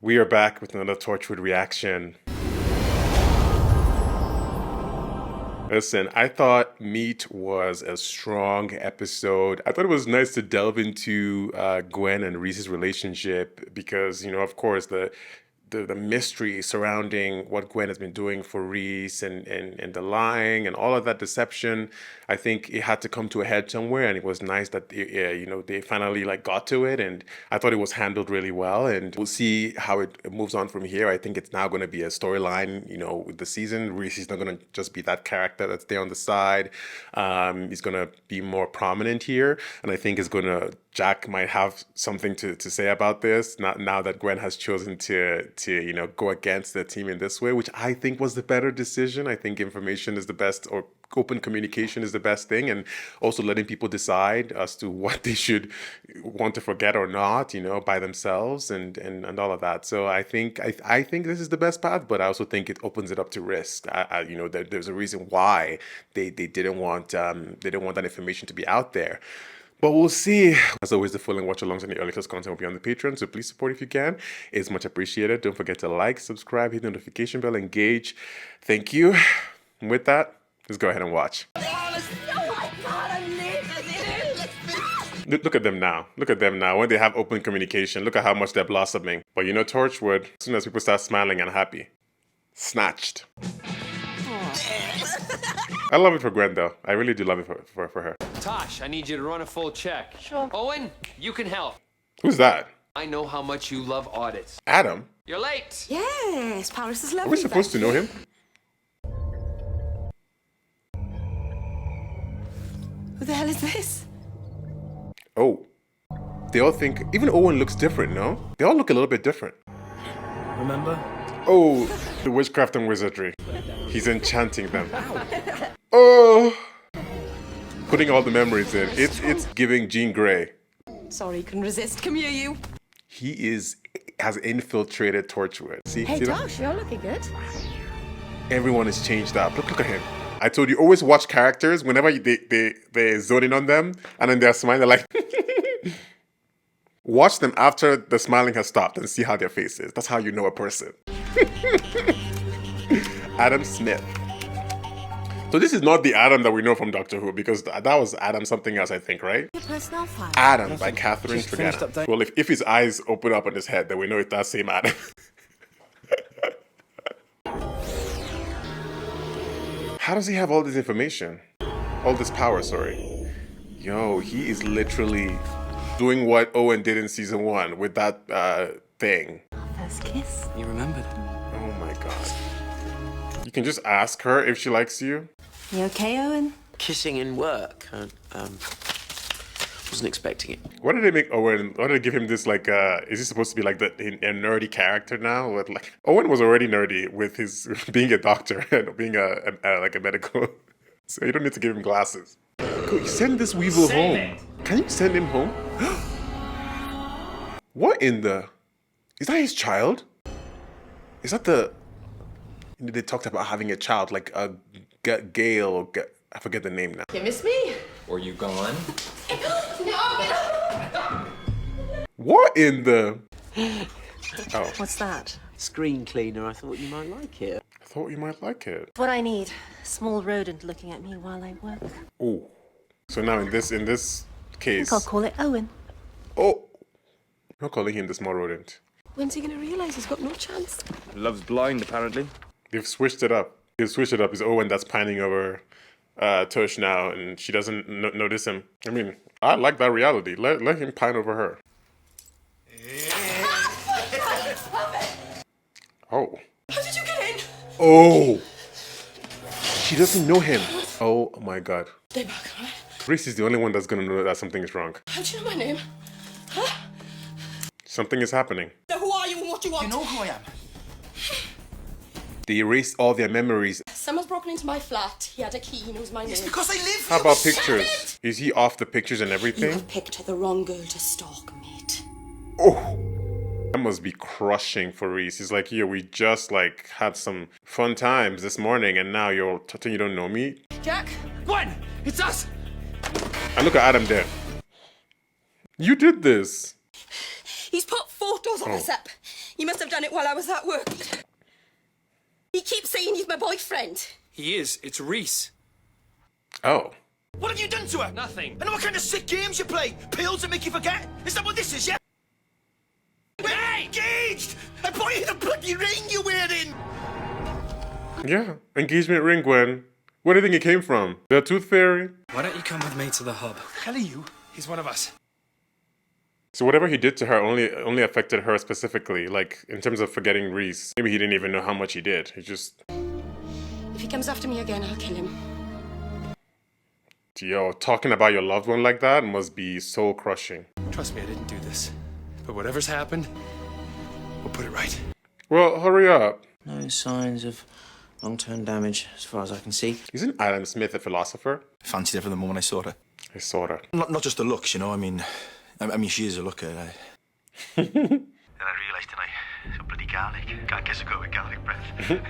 We are back with another Torchwood reaction. Listen, I thought Meet was a strong episode. I thought it was nice to delve into Gwen and Reese's relationship because, of course, the mystery surrounding what Gwen has been doing for Reese and the lying and all of that deception. I think it had to come to a head somewhere, and it was nice that they finally got to it, and I thought it was handled really well. And we'll see how it moves on from here. I think it's now going to be a storyline, with the season. Reese is not going to just be that character that's there on the side. He's going to be more prominent here, and I think Jack might have something to say about this now that Gwen has chosen to go against the team in this way, which I think was the better decision. I think information is the best, or open communication is the best thing, and also letting people decide as to what they should want to forget or not, by themselves and all of that. So I think this is the best path, but I also think it opens it up to risk. There's a reason why they didn't want that information to be out there. But we'll see. As always, the full and watch-alongs and the early access content will be on the Patreon, so please support if you can. It's much appreciated. Don't forget to like, subscribe, hit the notification bell, engage. Thank you. And with that, let's go ahead and watch. Look at them now. Look at them now. When they have open communication, look at how much they're blossoming. But Torchwood, as soon as people start smiling and happy, snatched. I love it for Gwen, though. I really do love it for her. Tosh, I need you to run a full check. Sure. Owen, you can help. Who's that? I know how much you love audits. Adam? You're late. Yes, Paris is lovely. Are we supposed to know him? Who the hell is this? Oh. They all think... Even Owen looks different, no? They all look a little bit different. Remember? Oh, the witchcraft and wizardry. He's enchanting them. Oh! Putting all the memories in. It's giving Jean Grey. Sorry, couldn't resist. Come here, you. He has infiltrated Torchwood. See? Hey, see Josh, you're looking good. Everyone is changed up. Look at him. I told you, always watch characters whenever they zone in on them and then they're smiling, they're like... Watch them after the smiling has stopped and see how their face is. That's how you know a person. Adam Smith. So this is not the Adam that we know from Doctor Who, because that was Adam something else, I think, right? Your personnel file. Adam by Catherine Tregenna. Well, if his eyes open up on his head, then we know it's that same Adam. How does he have all this information? All this power, sorry. Yo, he is literally doing what Owen did in season 1 with that thing. First kiss. You remembered? Oh my god. You can just ask her if she likes you. You okay, Owen? Kissing in work. Wasn't expecting it. Why did they make Owen? Why did they give him this is he supposed to be like a nerdy character now? With Owen was already nerdy with his being a doctor and being a medical. So you don't need to give him glasses. Cool. Send this weevil home. Can you send him home? What in the? Is that his child? Is that the? They talked about having a child, like a Gail, or I forget the name now. You miss me? Were you gone? No! What in the? Oh. What's that? Screen cleaner. I thought you might like it. I thought you might like it. What I need. Small rodent looking at me while I work. Oh. So now in this I case. think I'll call it Owen. Oh. I'm not calling him the small rodent. When's he gonna realize he's got no chance? Love's blind, apparently. They've switched it up. It's Owen that's pining over Tush now, and she doesn't notice him. I mean, I like that reality. Let him pine over her. Oh. How did you get in? Oh. She doesn't know him. Oh my god. Stay back, alright? Reese is the only one that's gonna know that something is wrong. How do you know my name? Huh? Something is happening. So who are you and what do you want? You know who I am? They erased all their memories. Someone's broken into my flat. He had a key. He knows my name. It's because I live How about pictures? Is he off the pictures and You everything? have picked the wrong girl to stalk, mate. Oh. That must be crushing for Reese. He's like, yeah, we just had some fun times this morning, and now you're telling you don't know me? Jack? Gwen, it's us. And look at Adam there. You did this. He's put photos of us up. He must have done it while I was at work. He keeps saying he's my boyfriend. He is. It's Reese. Oh. What have you done to her? Nothing. I know what kind of sick games you play. Pills that make you forget. Is that what this is, yeah? We're engaged! I bought you the bloody ring you're wearing! Yeah. Engagement ring, Gwen. Where do you think it came from? The Tooth Fairy? Why don't you come with me to the hub? Hell are you? He's one of us. So whatever he did to her only affected her specifically, like in terms of forgetting Reese. Maybe he didn't even know how much he did. He just... If he comes after me again, I'll kill him. Yo, talking about your loved one like that must be soul crushing. Trust me, I didn't do this. But whatever's happened, we'll put it right. Well, hurry up. No signs of long-term damage, as far as I can see. Isn't Adam Smith a philosopher? Fancied her from the moment I saw her. I sorta. Not just the looks, you know, I mean, she is a looker. Then I realised tonight, some bloody garlic. Can't guess a go with garlic breath.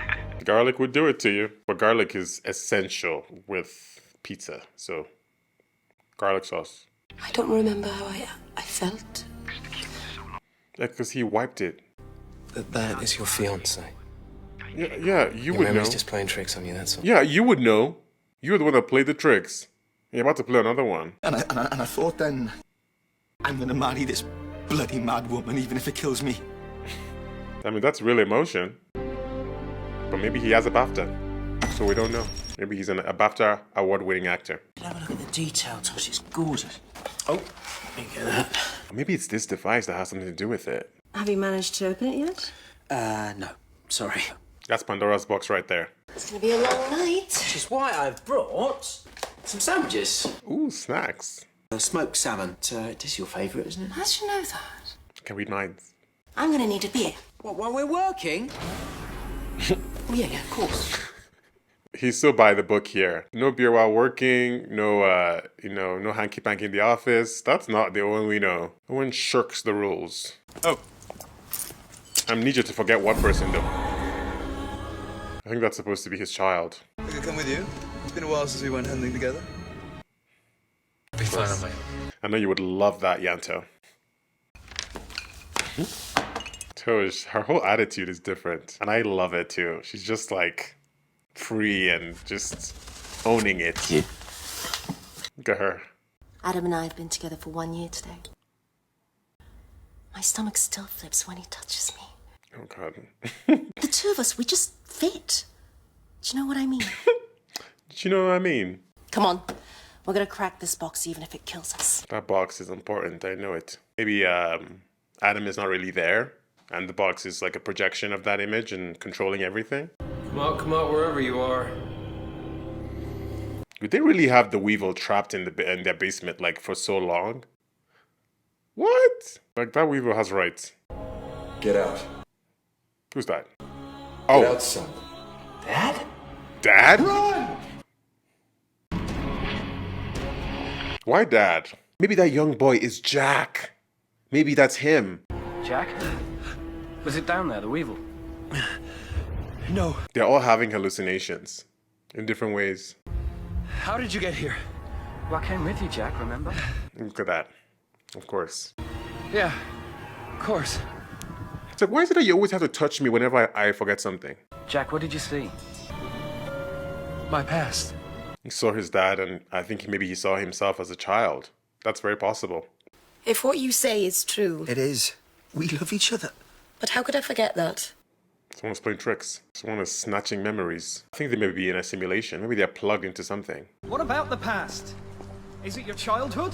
Garlic would do it to you. But garlic is essential with pizza, so garlic sauce. I don't remember how I felt. Yeah, because he wiped it. That is your fiance. Yeah, you Your would know. memory's just playing tricks on you, that's all. Yeah, you would know. You're the one that played the tricks. You're about to play another one. And I thought then, I'm gonna marry this bloody mad woman, even if it kills me. I mean, that's real emotion. But maybe he has a BAFTA, so we don't know. Maybe he's a BAFTA award-winning actor. Have a look at the detail, Tosh. It's gorgeous. Oh, let me get that. Maybe it's this device that has something to do with it. Have you managed to open it yet? No. Sorry. That's Pandora's box right there. It's gonna be a long night. Which is why I've brought some sandwiches. Ooh, snacks. Smoked salmon. This is your favourite, isn't it? How did you know that? Can read minds. I'm gonna need a beer. What, while we're working? Oh, yeah, of course. He's still by the book here. No beer while working, no, no hanky-panky in the office. That's not the Owen we know. Owen shirks the rules. Oh. I need you to forget one person, though. I think that's supposed to be his child. I could come with you. It's been a while since we went hunting together. Be fine on my own. I know you would love that, Yanto. Tosh, her whole attitude is different. And I love it, too. She's just, like, free and just owning it. Look at her. Adam and I have been together for 1 year today. My stomach still flips when he touches me. Oh, God. The two of us, we just fit. Do you know what I mean? Do you know what I mean? Come on. We're gonna crack this box even if it kills us. That box is important, I know it. Maybe Adam is not really there, and the box is like a projection of that image and controlling everything. Come out, wherever you are. Would they really have the Weevil trapped in their basement, like, for so long? What? Like, that Weevil has rights. Get out. Who's that? Get Oh, out, son. Dad? Dad? Run! Why Dad? Maybe that young boy is Jack. Maybe that's him. Jack? Was it down there, the Weevil? No. They're all having hallucinations in different ways. How did you get here? Well, I came with you, Jack, remember? Look at that. Of course. Yeah, of course. It's like, why is it that you always have to touch me whenever I forget something? Jack, what did you see? My past. He saw his dad, and I think maybe he saw himself as a child. That's very possible. If what you say is true, It is. We love each other. but how could I forget that? Someone's playing tricks. Someone is snatching memories. I think they may be in a simulation. Maybe they're plugged into something. What about the past? Is it your childhood?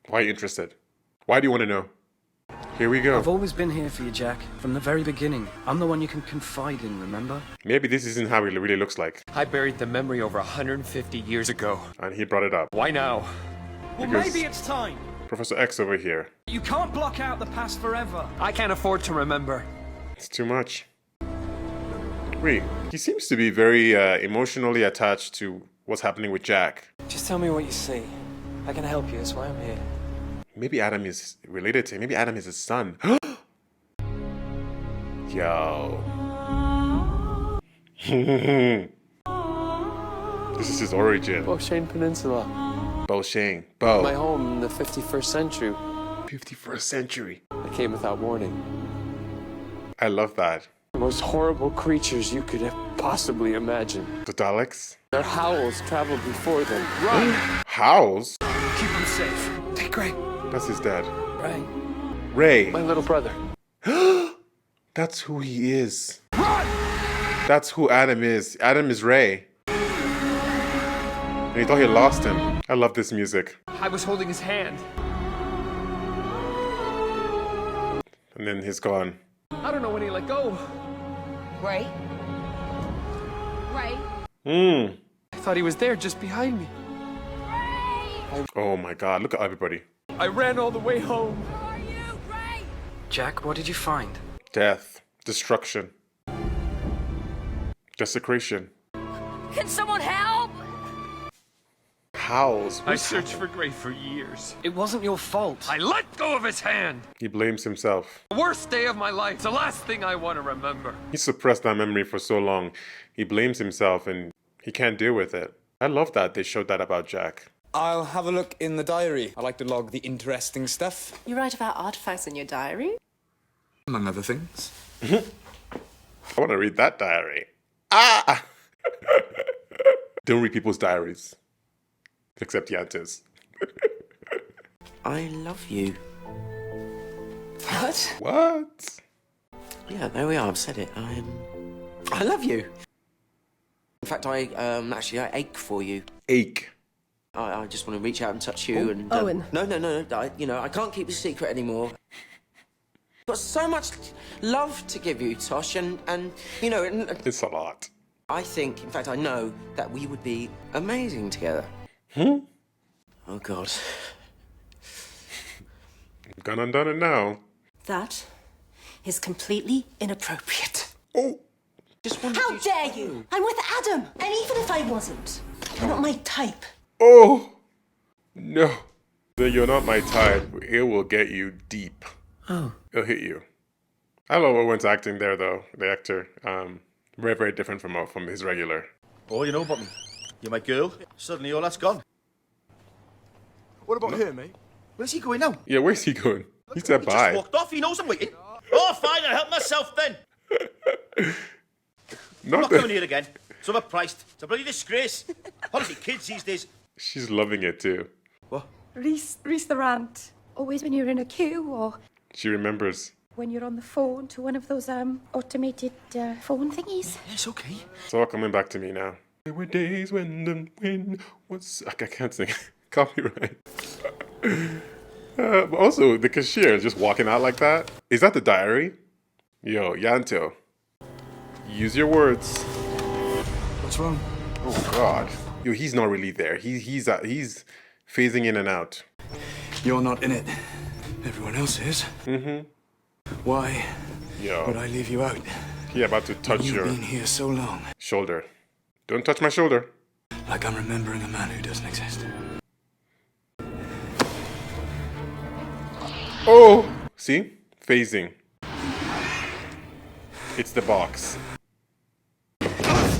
Why are you interested? Why do you want to know? Here we go. I've always been here for you, Jack, from the very beginning. I'm the one you can confide in, remember? Maybe this isn't how he really looks like. I buried the memory over 150 years ago. And he brought it up. Why now? Well, Because- maybe it's time. Professor X over here. You can't block out the past forever. I can't afford to remember. It's too much. Wait, he seems to be very emotionally attached to what's happening with Jack. Just tell me what you see. I can help you, that's why I'm here. Maybe Adam is related to him. Maybe Adam is his son. Yo. This is his origin. Shane Peninsula. Bo Shane. Bo. My home in the 51st century. 51st century. I came without warning. I love that. The most horrible creatures you could have possibly imagine. The Daleks. Their howls traveled before them. Run! Howls? Keep him safe. Take Ray. That's his dad. Ray. Ray. My little brother. That's who he is. That's who Adam is. Adam is Ray. And he thought he lost him. I love this music. I was holding his hand. And then he's gone. I don't know when he let go. Ray? Ray? I thought he was there just behind me. Oh my god, look at everybody. I ran all the way home. Jack, what did you find? Death. Destruction. Desecration. Can someone help? Howls. I searched for Gray for years. It wasn't your fault. I let go of his hand. He blames himself. The worst day of my life. It's the last thing I want to remember. He suppressed that memory for so long. He blames himself and he can't deal with it. I love that they showed that about Jack. I'll have a look in the diary. I like to log the interesting stuff. You write about artifacts in your diary? Among other things. I want to read that diary. Ah! Don't read people's diaries. Except Yanta's. I love you. What? What? Yeah, there we are. I've said it. I love you. In fact, I ache for you. Ache. I just want to reach out and touch you. And Owen. No. I can't keep the secret anymore. I've got so much love to give you, Tosh, and It's a lot. I think, in fact, I know that we would be amazing together. Oh God. Gone undone it now. That is completely inappropriate. Oh. Just wanted How you to dare know. you? I'm with Adam. And even if I wasn't, you're not my type. Oh. No. Then you're not my type. It will get you deep. Oh. It'll hit you. I love Owen's acting there, though. The actor. Very, very different from his regular. All you know about me. You're my girl. Suddenly all that's gone. What about here, mate? Where's he going now? Yeah, where's he going? He said He bye. just walked off. He knows I'm waiting. Oh, fine. I'll help myself then. I'm not coming here again. It's overpriced. It's a bloody disgrace. Honestly, kids these days. She's loving it, too. What? Reese the rant. Always when you're in a queue or She remembers. when you're on the phone to one of those automated phone thingies. It's okay. It's all coming back to me now. There were days when the wind was... I can't sing. Copyright. But also, the cashier is just walking out like that. Is that the diary? Yo, Yanto. Use your words. What's wrong? Oh, God. Yo, he's not really there. He's phasing in and out. You're not in it. Everyone else is. Mm-hmm. Why Yo. would I leave you out? He about to touch You've your been here so long. shoulder. Don't touch my shoulder. Like I'm remembering a man who doesn't exist. Oh! See? Phasing. It's the box.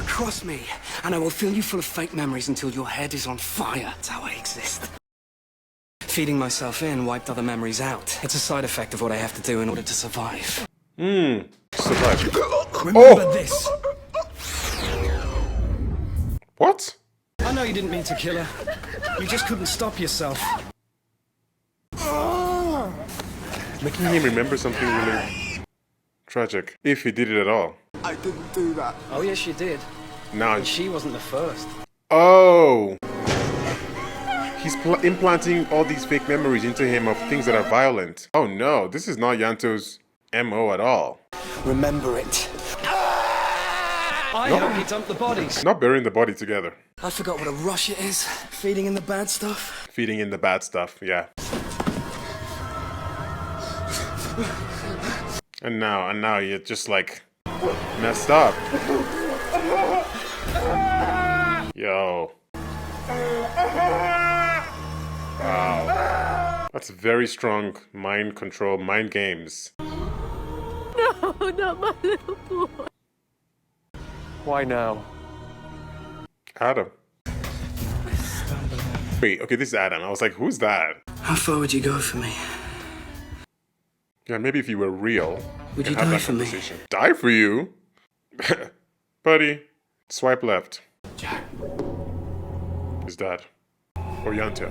Cross me, and I will fill you full of fake memories until your head is on fire. That's how I exist. Feeding myself in wiped other memories out. It's a side effect of what I have to do in order to survive. Survive. Remember this. What? I know you didn't mean to kill her. You just couldn't stop yourself. Making him remember something really tragic. If he did it at all. I didn't do that. Oh, yes, you did. Now. And she wasn't the first. Oh! He's implanting all these fake memories into him of things that are violent. Oh no, this is not Yanto's MO at all. Remember it. I hope he dumped the bodies. Not burying the body together. I forgot what a rush it is. Feeding in the bad stuff. Feeding in the bad stuff, yeah. And now you're just like messed up. Yo. Wow. That's very strong mind control, mind games. No, not my little boy. Why now? Adam. Wait, okay, this is Adam. I was like, who's that? How far would you go for me? Yeah, maybe if you were real, Would we you could have die that for me? conversation. Die for you? Buddy, swipe left. Jack. His dad. Or Yanto.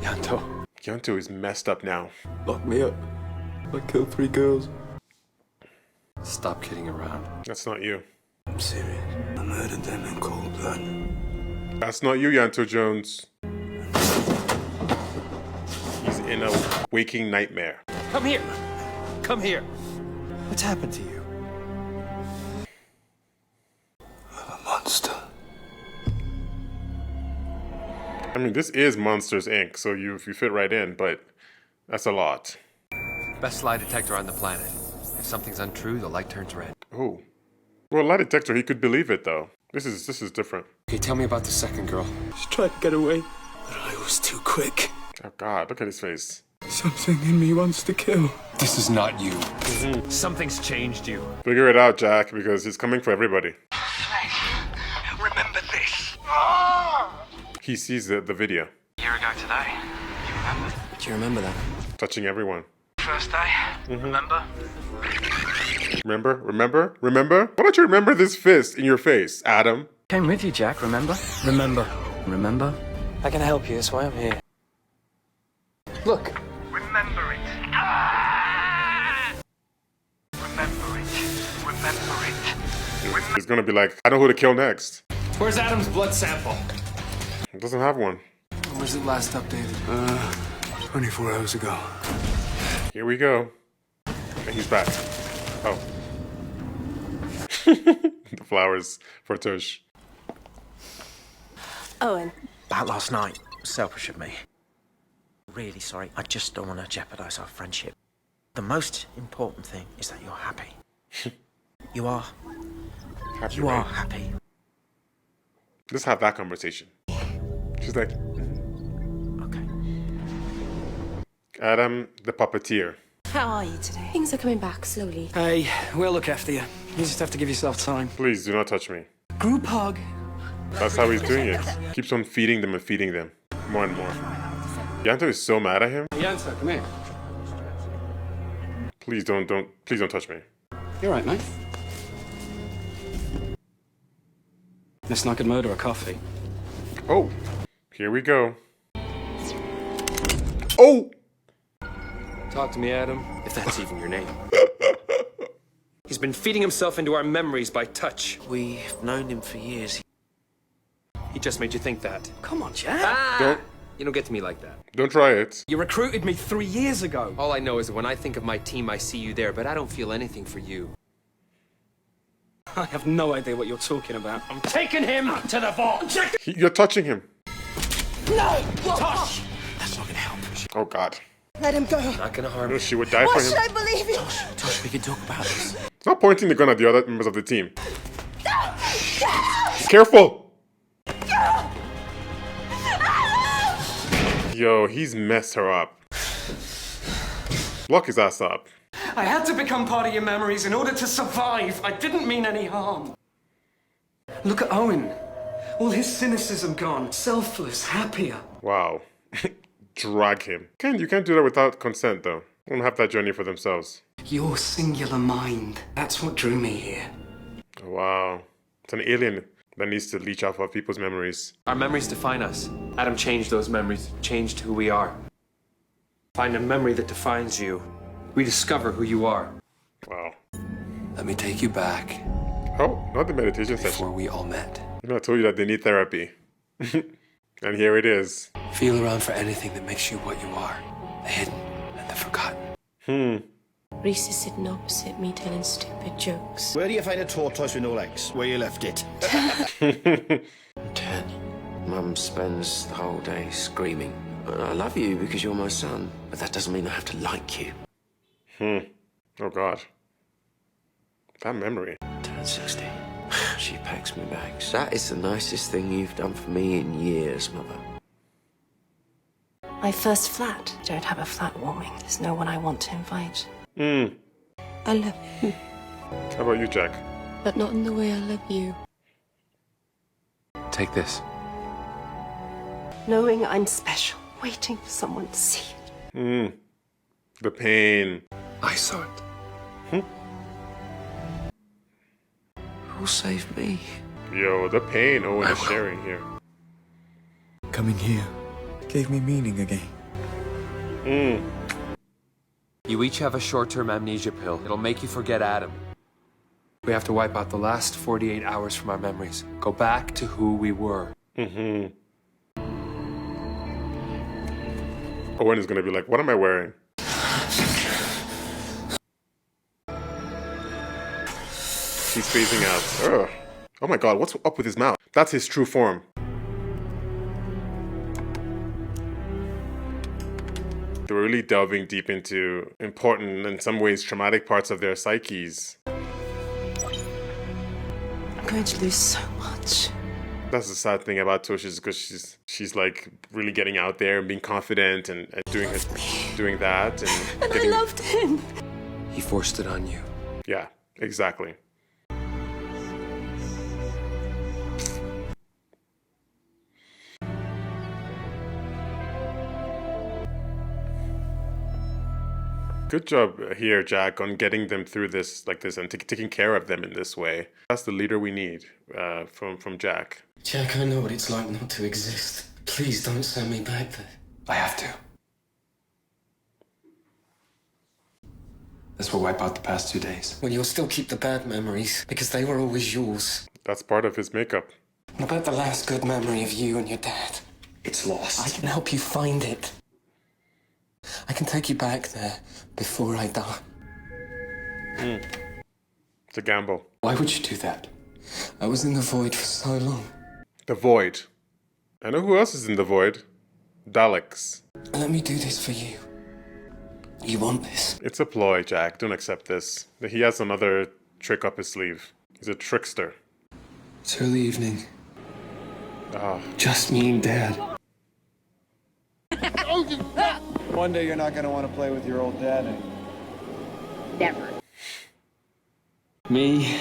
Yanto. Yanto is messed up now. Lock me up. I killed 3 girls. Stop kidding around. That's not you. I'm serious. I murdered them in cold blood. That's not you, Yanto Jones. He's in a waking nightmare. Come here. Come here. What's happened to you? I'm a monster. I mean, this is Monsters, Inc., so you fit right in, but that's a lot. Best lie detector on the planet. If something's untrue, the light turns red. Oh. Well, lie detector, he could believe it, though. This is different. Okay, tell me about the second girl. She tried to get away, but I was too quick. Oh, God, look at his face. Something in me wants to kill. This is not you. Something's changed you. Figure it out, Jack, because he's coming for everybody. Remember this. He sees the video. A year ago today. You remember? Do you remember that? Touching everyone. First day. Remember? Remember? Why don't you remember this fist in your face, Adam? Came with you, Jack, remember? Remember? I can help you, that's why I'm here. Look. Remember it. Remember it. Remember it. He's gonna be like, I know who to kill next. Where's Adam's blood sample? He doesn't have one. When was it last updated? 24 hours ago. Here we go. And he's back. Oh. The flowers for Tush. Owen. About last night. Selfish of me. Really sorry. I just don't want to jeopardize our friendship. The most important thing is that you're happy. You are. Happy, you right? are happy. Let's have that conversation. She's like, Okay. Adam, the puppeteer. How are you today? Things are coming back slowly. Hey, we'll look after you. You just have to give yourself time. Please do not touch me. Group hug. That's how he's doing it. Keeps on feeding them and feeding them. More and more. Yanto is so mad at him. Yanto, come here. Please don't touch me. You're right, mate. Let's not get murder a coffee. Oh, here we go. Oh! Talk to me, Adam, if that's even your name. He's been feeding himself into our memories by touch. We've known him for years. He just made you think that. Come on, Jack. You don't get to me like that. Don't try it. You recruited me 3 years ago. All I know is that when I think of my team, I see you there, but I don't feel anything for you. I have no idea what you're talking about. I'm taking him to the vault. You're touching him. No! Tosh! That's not gonna help. Oh, God. Let him go. Not gonna harm No, you. she would die Why for should him. I believe you? Tosh, we can talk about this. Stop pointing the gun at the other members of the team. Careful! Yo, he's messed her up. Lock his ass up. I had to become part of your memories in order to survive. I didn't mean any harm. Look at Owen. All his cynicism gone. Selfless, happier. Wow. Drag him. You can't do that without consent, though. They don't have that journey for themselves. Your singular mind. That's what drew me here. Wow. It's an alien that needs to leech off of people's memories. Our memories define us. Adam changed those memories, changed who we are. Find a memory that defines you. Rediscover who you are. Wow. Let me take you back. Oh, not the meditation session. Before we all met. You know, I told you that they need therapy. And here it is. Feel around for anything that makes you what you are. The hidden and the forgotten. Reese is sitting opposite me telling stupid jokes. Where do you find a tortoise with no legs? Where you left it? 10. Mum spends the whole day screaming. I love you because you're my son, but that doesn't mean I have to like you. Oh, God. That memory. Turn 60. She packs me bags. That is the nicest thing you've done for me in years, Mother. My first flat. Don't have a flat warming. There's no one I want to invite. I love you, How about you, Jack? but not in the way I love you. Take this. Knowing I'm special, waiting for someone to see it. The pain. I saw it. Who'll save me? Yo, the pain Owen is sharing here. Coming here gave me meaning again. You each have a short-term amnesia pill. It'll make you forget Adam. We have to wipe out the last 48 hours from our memories. Go back to who we were. Owen is gonna be like, what am I wearing? He's phasing out. Ugh. Oh my god, what's up with his mouth? That's his true form. They were really delving deep into important, in some ways traumatic parts of their psyches. I'm going to lose so much. That's the sad thing about Tosh, is because she's like really getting out there and being confident and doing that and I loved him. He forced it on you. Yeah, exactly. Good job here, Jack, on getting them through this like this and taking care of them in this way. That's the leader we need from Jack. Jack, I know what it's like not to exist. Please don't send me back there. I have to. This will wipe out the past 2 days. Well, you'll still keep the bad memories, because they were always yours. That's part of his makeup. What about the last good memory of you and your dad? It's lost. I can help you find it. I can take you back there before I die. It's a gamble. Why would you do that? I was in the void for so long. The void. I know who else is in the void. Daleks. Let me do this for you. You want this? It's a ploy, Jack. Don't accept this. He has another trick up his sleeve. He's a trickster. It's early evening. Oh. Just me and Dad. One day you're not going to want to play with your old dad anymore. Never. Me,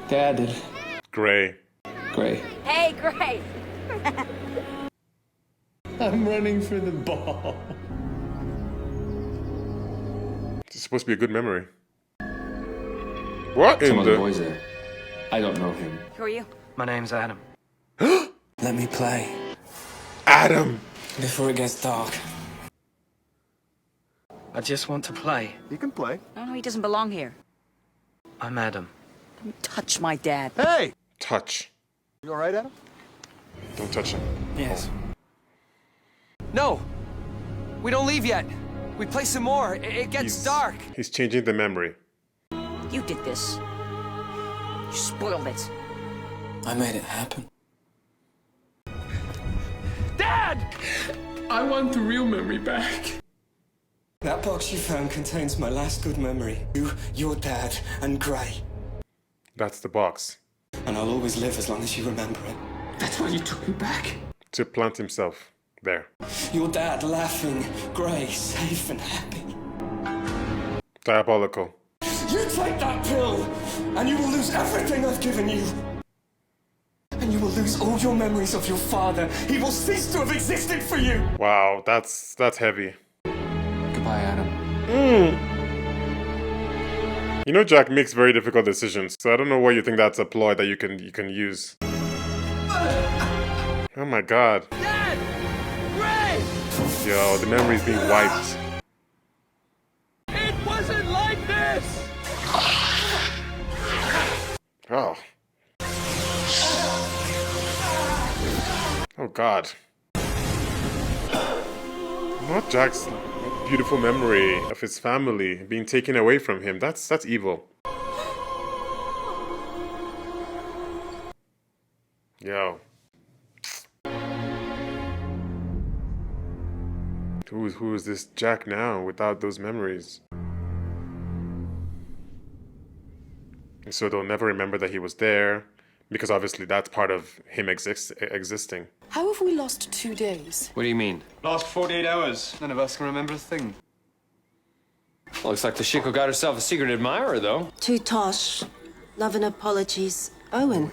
Dad, and Gray. Gray. Hey, Gray. I'm running for the ball. It's supposed to be a good memory. What Some in of the the... boys there. I don't know him. Who are you? My name's Adam. Let me play. Adam! Before it gets dark. I just want to play. You can play. No, he doesn't belong here. I'm Adam. Don't touch my dad. Hey! Touch. You alright, Adam? Don't touch him. Yes. No! We don't leave yet. We play some more. It gets dark. He's changing the memory. You did this. You spoiled it. I made it happen. Dad! I want the real memory back. That box you found contains my last good memory. You, your dad, and Gray. That's the box. And I'll always live as long as you remember it. That's why you took me back. To plant himself there. Your dad laughing, Gray safe and happy. Diabolical. You take that pill, and you will lose everything I've given you. And you will lose all your memories of your father. He will cease to have existed for you. Wow, that's heavy. Goodbye, Adam. You know, Jack makes very difficult decisions, so I don't know why you think that's a ploy that you can use. Oh my god. Dad! Ray! Yo, the memory's being wiped. It wasn't like this! Oh. Oh god. Not Jack's beautiful memory of his family being taken away from him. That's evil. Yo. Who is this Jack now without those memories? And so they'll never remember that he was there, because obviously that's part of him existing. How have we lost 2 days? What do you mean? Last 48 hours. None of us can remember a thing. Looks like the Chico got herself a secret admirer, though. To Tosh. Love and apologies. Owen.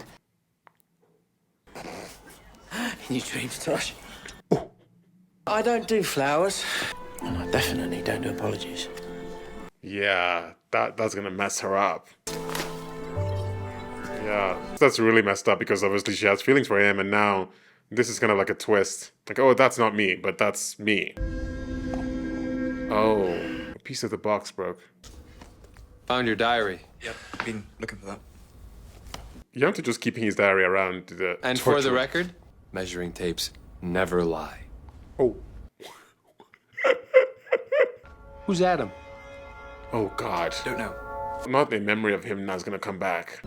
In your dreams, Tosh. I don't do flowers. And I definitely don't do apologies. Yeah, that's gonna mess her up. Yeah, that's really messed up because obviously she has feelings for him, and now this is kind of like a twist. Like, oh, that's not me, but that's me. Oh, a piece of the box broke. Found your diary. Yep, been looking for that. You have to just keeping his diary around the And for the Torchwood. record, measuring tapes never lie. Oh. Who's Adam? Oh God. Don't know. Not the memory of him now is gonna come back.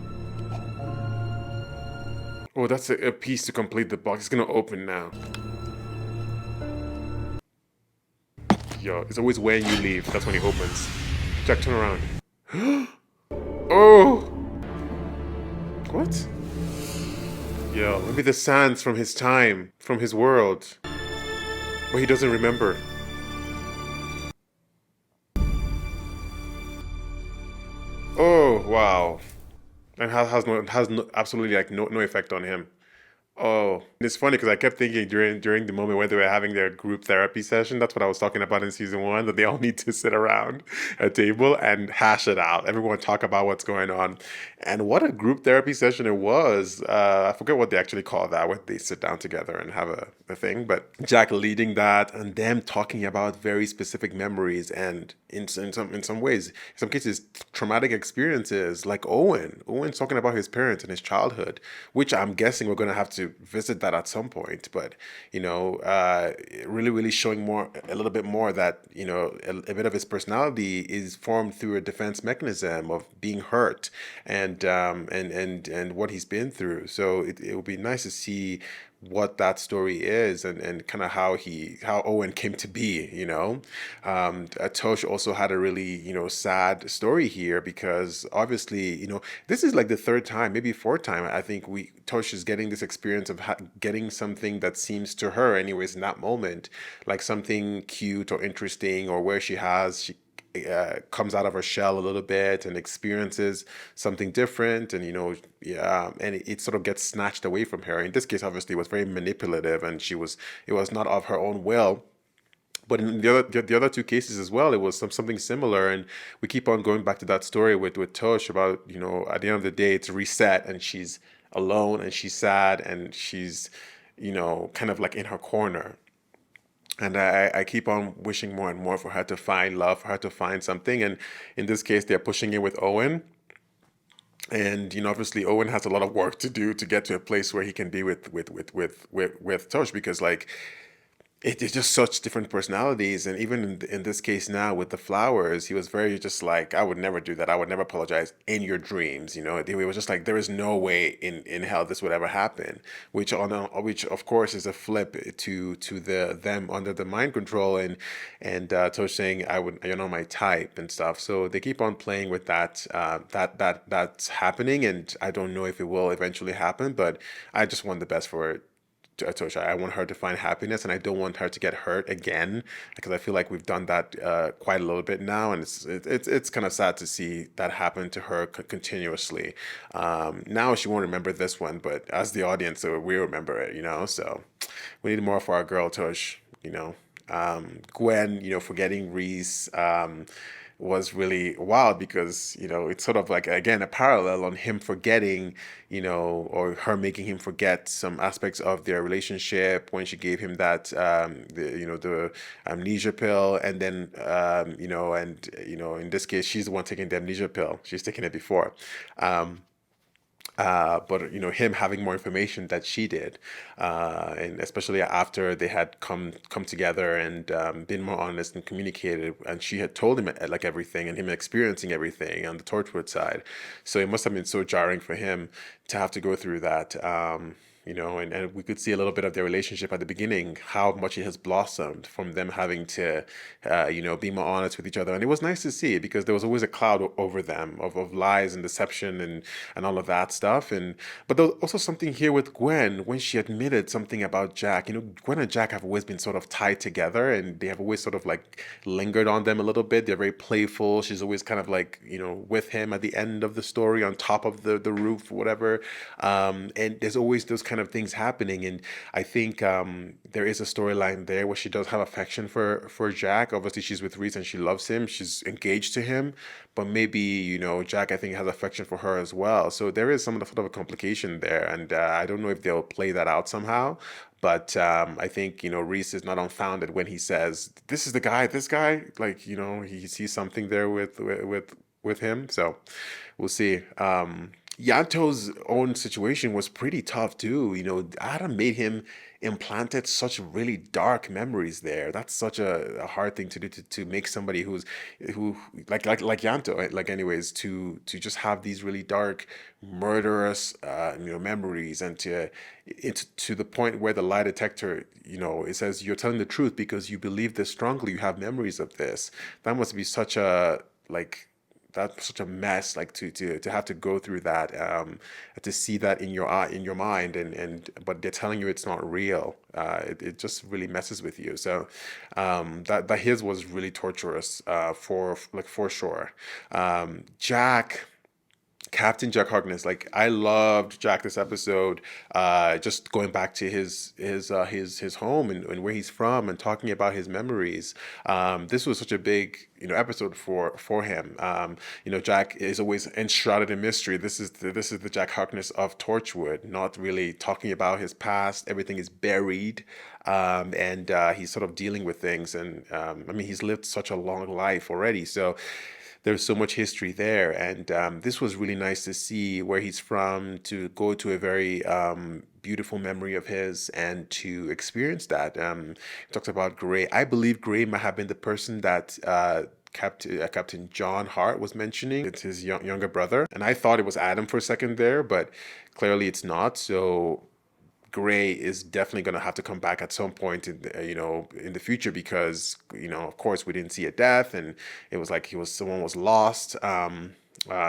Oh, that's a piece to complete the box. It's gonna open now. Yo, it's always when you leave. That's when he opens. Jack, turn around. Oh! What? Yo, maybe the sands from his time, from his world. But he doesn't remember. Oh, wow. And has no, absolutely like no effect on him. Oh, and it's funny because I kept thinking during the moment when they were having their group therapy session, that's what I was talking about in season 1, that they all need to sit around a table and hash it out. Everyone talk about what's going on. And what a group therapy session it was. I forget what they actually call that, when they sit down together and have a thing. But Jack leading that and them talking about very specific memories and in some ways, in some cases, traumatic experiences, like Owen's talking about his parents and his childhood, which I'm guessing we're going to have to visit that at some point. But, you know, really showing a little bit more that, you know, a bit of his personality is formed through a defense mechanism of being hurt and what he's been through. So it would be nice to see what that story is and kind of how Owen came to be, you know. Tosh also had a really, you know, sad story here because obviously, you know, this is like the third time, maybe fourth time, I think Tosh is getting this experience of getting something that seems to her anyways in that moment, like something cute or interesting, or where she comes out of her shell a little bit and experiences something different, and you know, and it sort of gets snatched away from her. In this case, obviously, it was very manipulative, and it was not of her own will. But in the other two cases as well, it was something similar, and we keep on going back to that story with Tosh about, you know, at the end of the day, it's reset, and she's alone, and she's sad, and she's, you know, kind of like in her corner. And I keep on wishing more and more for her to find love, for her to find something. And in this case, they're pushing it with Owen. And, you know, obviously Owen has a lot of work to do to get to a place where he can be with Tosh, because like, it's just such different personalities. And even in this case now with the flowers, he was very just like, I would never do that. I would never apologize in your dreams. You know, it was just like, there is no way in hell this would ever happen, which of course is a flip to them under the mind control and Tosh saying, you're not my type and stuff. So they keep on playing with that, that's happening. And I don't know if it will eventually happen, but I just want the best for it. Tosh. I want her to find happiness, and I don't want her to get hurt again, because I feel like we've done that quite a little bit now, and it's kind of sad to see that happen to her continuously. Now she won't remember this one, but as the audience, we remember it, you know. So we need more for our girl Tosh, you know. Gwen, you know, forgetting Reese. Was really wild because, you know, it's sort of like, again, a parallel on him forgetting, you know, or her making him forget some aspects of their relationship when she gave him that, the amnesia pill. And then, in this case, she's the one taking the amnesia pill. She's taken it before. But you know, him having more information that she did, and especially after they had come together and been more honest and communicated, and she had told him like everything, and him experiencing everything on the Torchwood side. So it must have been so jarring for him to have to go through that. You know, and we could see a little bit of their relationship at the beginning, how much it has blossomed from them having to, be more honest with each other. And it was nice to see, because there was always a cloud over them of lies and deception and all of that stuff. But there was also something here with Gwen when she admitted something about Jack. You know, Gwen and Jack have always been sort of tied together, and they have always sort of like lingered on them a little bit. They're very playful. She's always kind of like, you know, with him at the end of the story on top of the roof, whatever. And there's always those kind kind of things happening. And I think there is a storyline there where she does have affection for Jack. Obviously, she's with Reese and she loves him. She's engaged to him, but maybe, you know, Jack, I think, has affection for her as well. So there is some sort of a complication there, and I don't know if they'll play that out somehow. But I think, you know, Reese is not unfounded when he says, "This is the guy. This guy." Like, you know, he sees something there with him. So we'll see. Yanto's own situation was pretty tough too. You know, Adam made him implanted such really dark memories there. That's such a hard thing to do, to make somebody who like Yanto, like, anyways, to just have these really dark, murderous you know, memories, and it's to the point where the lie detector, you know, it says you're telling the truth because you believe this strongly, you have memories of this. That must be such a, like, that's such a mess, like, to have to go through that, to see that in your eye, in your mind, and but they're telling you it's not real. It just really messes with you. So that his was really torturous, for sure. Jack. Captain Jack Harkness, like, I loved Jack this episode. Just going back to his home, and where he's from, and talking about his memories. This was such a big, you know, episode for him. You know, Jack is always enshrouded in mystery. This is the Jack Harkness of Torchwood, not really talking about his past. Everything is buried, and he's sort of dealing with things. And I mean, he's lived such a long life already, so there's so much history there. And this was really nice to see where he's from, to go to a very beautiful memory of his, and to experience that. He talks about Gray. I believe Gray might have been the person that Captain John Hart was mentioning. It's his younger brother, and I thought it was Adam for a second there, but clearly it's not. So Gray is definitely going to have to come back at some point in the future, because, you know, of course, we didn't see a death, and it was like someone was lost.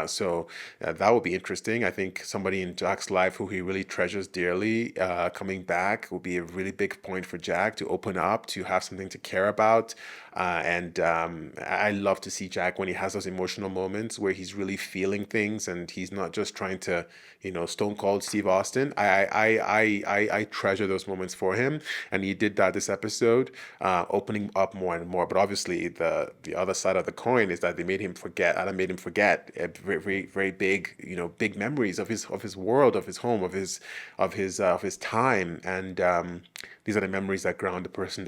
So that would be interesting. I think somebody in Jack's life who he really treasures dearly, coming back will be a really big point for Jack to open up, to have something to care about. And I love to see Jack when he has those emotional moments where he's really feeling things, and he's not just trying to, you know, stone cold Steve Austin. I treasure those moments for him, and he did that this episode, opening up more and more. But obviously, the other side of the coin is that Adam made him forget very, very big, you know, big memories of his world, of his home, of his time. And these are the memories that ground the person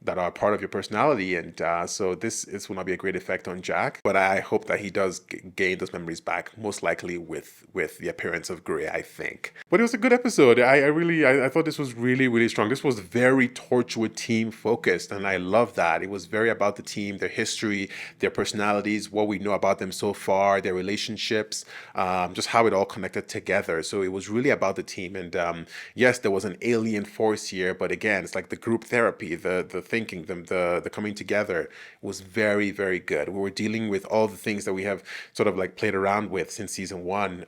that are part of your personality. And so this will not be a great effect on Jack, but I hope that he does gain those memories back, most likely with the appearance of Gray, I think. But it was a good episode. I thought this was really, really strong. This was very Torchwood team focused, and I love that. It was very about the team, their history, their personalities, what we know about them so far, their relationships, just how it all connected together. So it was really about the team. And yes, there was an alien force here, but again, it's like the group therapy, the thinking, the coming together was very, very good. We were dealing with all the things that we have sort of like played around with since season one.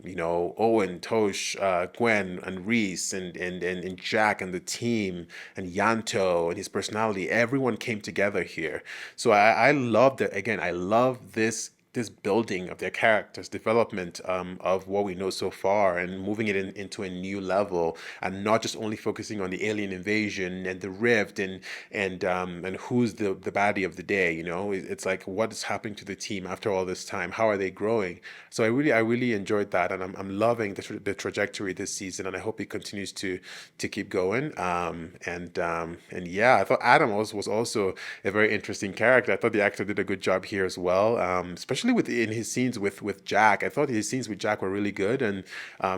You know, Owen, Tosh, Gwen, and Reese, and Jack, and the team, and Yanto and his personality. Everyone came together here. So I loved it. Again, I love this building of their characters, development of what we know so far, and moving it into a new level, and not just only focusing on the alien invasion and the rift and who's the baddie of the day. You know, it's like, what is happening to the team after all this time? How are they growing? So I really enjoyed that, and I'm loving the trajectory this season, and I hope it continues to keep going. And yeah, I thought Adam was also a very interesting character. I thought the actor did a good job here as well, especially in his scenes with Jack. I thought his scenes with Jack were really good, and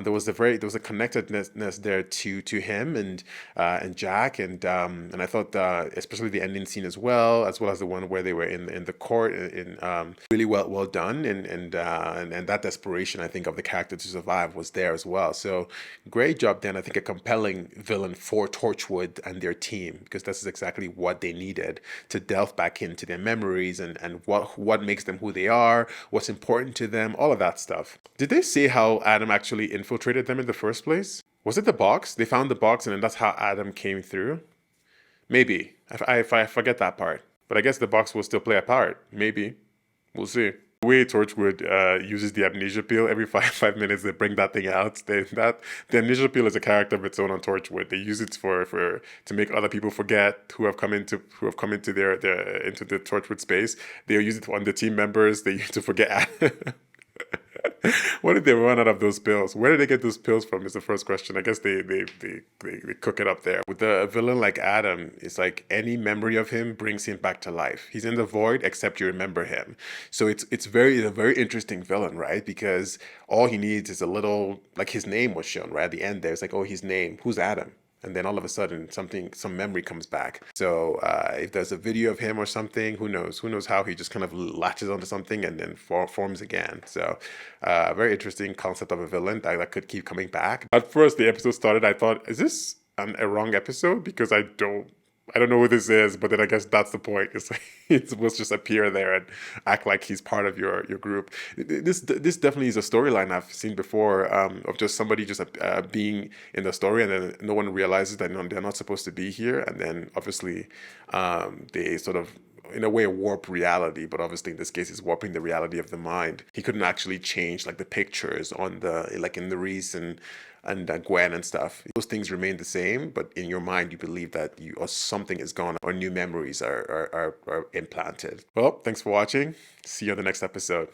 there was a connectedness there to him and Jack, and I thought especially the ending scene as well as the one where they were in the court, really well done, and that desperation, I think, of the character to survive was there as well. So great job, Dan. I think a compelling villain for Torchwood and their team, because this is exactly what they needed to delve back into their memories and what makes them who they are, what's important to them, all of that stuff. Did they say how Adam actually infiltrated them in the first place? Was it the box? They found the box, and then that's how Adam came through? Maybe. I forget that part. But I guess the box will still play a part. Maybe. We'll see. The way Torchwood uses the amnesia peel every five minutes, they bring that thing out. The amnesia peel is a character of its own on Torchwood. They use it for to make other people forget who have come into their into the Torchwood space. They use it on the team members. They use it to forget. What did they run out of those pills? Where did they get those pills from is the first question. I guess they cook it up there. With a villain like Adam, it's like any memory of him brings him back to life. He's in the void except you remember him. So it's a very interesting villain, right? Because all he needs is a little, like his name was shown, right? At the end there, it's like, oh, his name, who's Adam? And then all of a sudden some memory comes back. So if there's a video of him or something, who knows how he just kind of latches onto something and then forms again. So very interesting concept of a villain that could keep coming back. At first the episode started, I thought, is this a wrong episode? Because I don't know who this is, but then I guess that's the point. It's like it's supposed to just appear there and act like he's part of your group. This definitely is a storyline I've seen before, of just somebody just being in the story and then no one realizes that they're not supposed to be here, and then obviously they sort of in a way warp reality, but obviously in this case it's warping the reality of the mind. He couldn't actually change like the pictures on the like in the Reese and Gwen and stuff. Those things remain the same, but in your mind you believe that or something is gone or new memories are implanted. Well, thanks for watching. See you on the next episode.